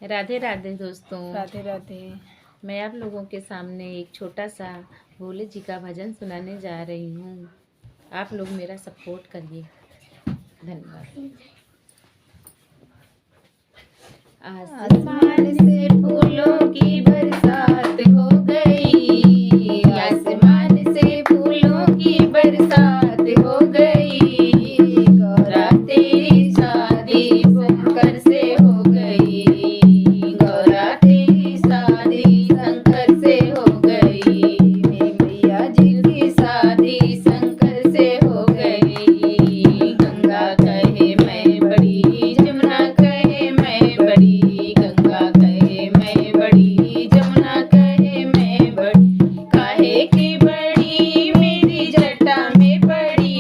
राधे राधे दोस्तों। राधे राधे। मैं आप लोगों के सामने एक छोटा सा भोले जी का भजन सुनाने जा रही हूँ। आप लोग मेरा सपोर्ट करिए। धन्यवाद। आसमान से फूलों की बरसात हो गई, आसमान से फूलों की बरसात हो गई, गौरा तेरी शादी शंकर से हो गई, गौरा तेरी शादी शंकर से हो गई, मेरी मैया जी की शादी शंकर से हो गई। गंगा कहे मैं बड़ी, जमुना कहे मैं बड़ी, गंगा कहे मैं बड़ी, जमुना कहे मैं बड़ी, काहे की बड़ी मेरी जटा में पड़ी,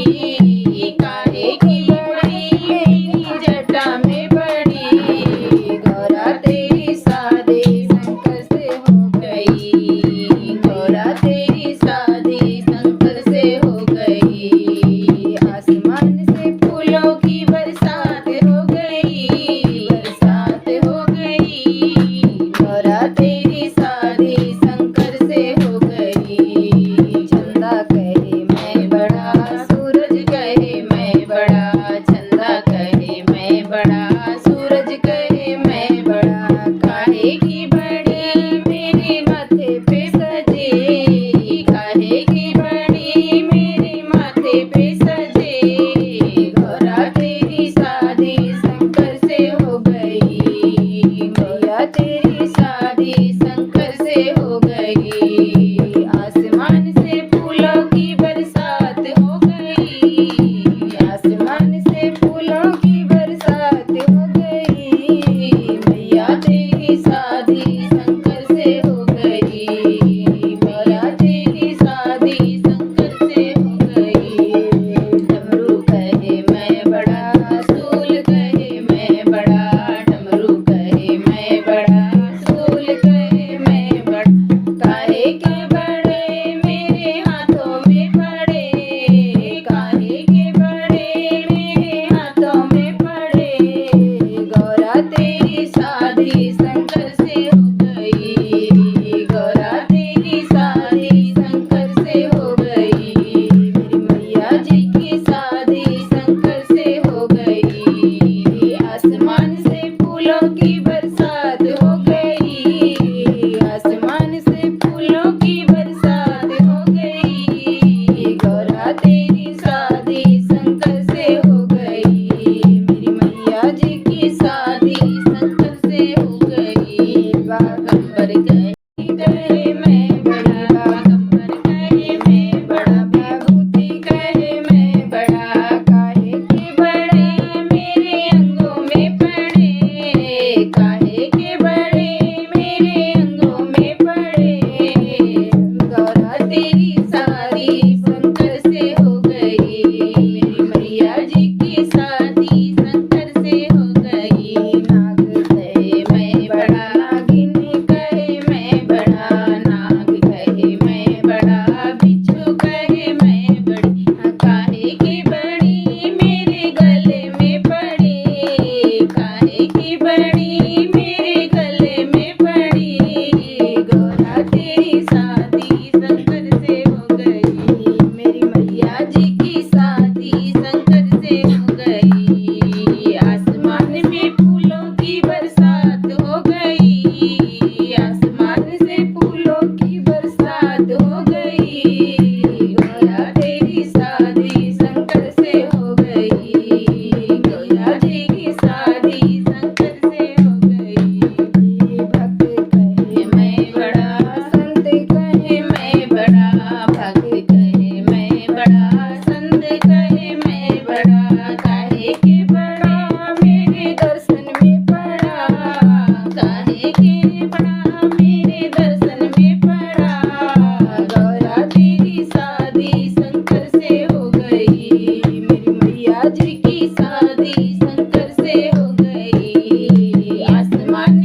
काहे की बड़ी मेरी जटा में पड़ी, गौरा तेरी शादी शंकर से हो गई, गौरा तेरी शादी शंकर से हो गई। आसमान से फूलों की बरसात हो गई, बरसात हो गई, गौरा तेरी शादी शंकर से हो गई। चंदा कहे मैं बड़ा, सूरज कहे मैं बड़ा, चंदा कहे मैं बड़ा, सूरज कहे मैं बड़ा, काहे की बड़ी मेरे माथे पे सजे, काहे की बड़ी मेरे माथे पे सजे, गौरा तेरी शादी शंकर से हो गई, मैया तेरी शादी शंकर से हो गई। आसमान से फूलों की बरसात हो गई, आसमान से फूलों की बरसात हो गई, मैया तेरी शादी शंकर से हो गई, मैया तेरी शादी शंकर से हो गई। डमरू कहे मैं बड़ा, सूल कहे मैं बड़ा, डमरू कहे मैं बड़ा, सूल कहे मैं बड़ा, काहे के बड़े मेरे हाथों में पड़े, काहे के बड़े मेरे हाथों में पड़े, गौरा तेरी शादी शंकर से हो गई, गौरा तेरी शादी शंकर से हो गई, मेरी मैया जी की शादी शंकर से हो गई। आसमान से फूलों की बरसात हो गई, आसमान से फूलों की बरसात हो गई, गौरा तेरी शादी शंकर से हो गई, मेरी मैया जी की शादी शंकर से हो गई। बागंबर कहे मैं बड़ा, बागंबर कहे मैं बड़ा, विभूति कहे मैं बड़ा, काहे के बड़े मेरे अंगों में पड़े, काहे के बड़े मेरे अंगों में पड़े, गौरा तेरी शादी शंकर से हो गई, मेरी मैया जी की शादी शंकर से हो गई। नाग कहे मैं बड़ा, नागिन कहे मैं बड़ा, नाग कहे मैं बड़ा, बिच्छू कहे मैं बड़ी, काहे की बड़ी मेरे गले में पड़ी, काहे की बड़ी मेरे गले में पड़ी, गौरा तेरी शादी शंकर से हो गई, मेरी मैया जी की शादी शंकर से हो गई। आसमान में फूलों की बरसात हो गई, आसमान से फूलों की बरसात हो गई, गौरा तेरी शादी शंकर से हो गई, गौरा तेरी शादी शंकर से हो गई। भक्त कहे मैं बड़ा, संत कहे मैं बड़ा, भक्त कहे मैं बड़ा, संत कहे मैं बड़ा, काहे के बड़ा मेरे दर्शन में पड़ा, काहे के बड़ा मेरे दर्शन में पड़ा, गौरा तेरी शादी शंकर से हो गई, मेरी मैया जी की शादी शंकर से हो गई। आसमान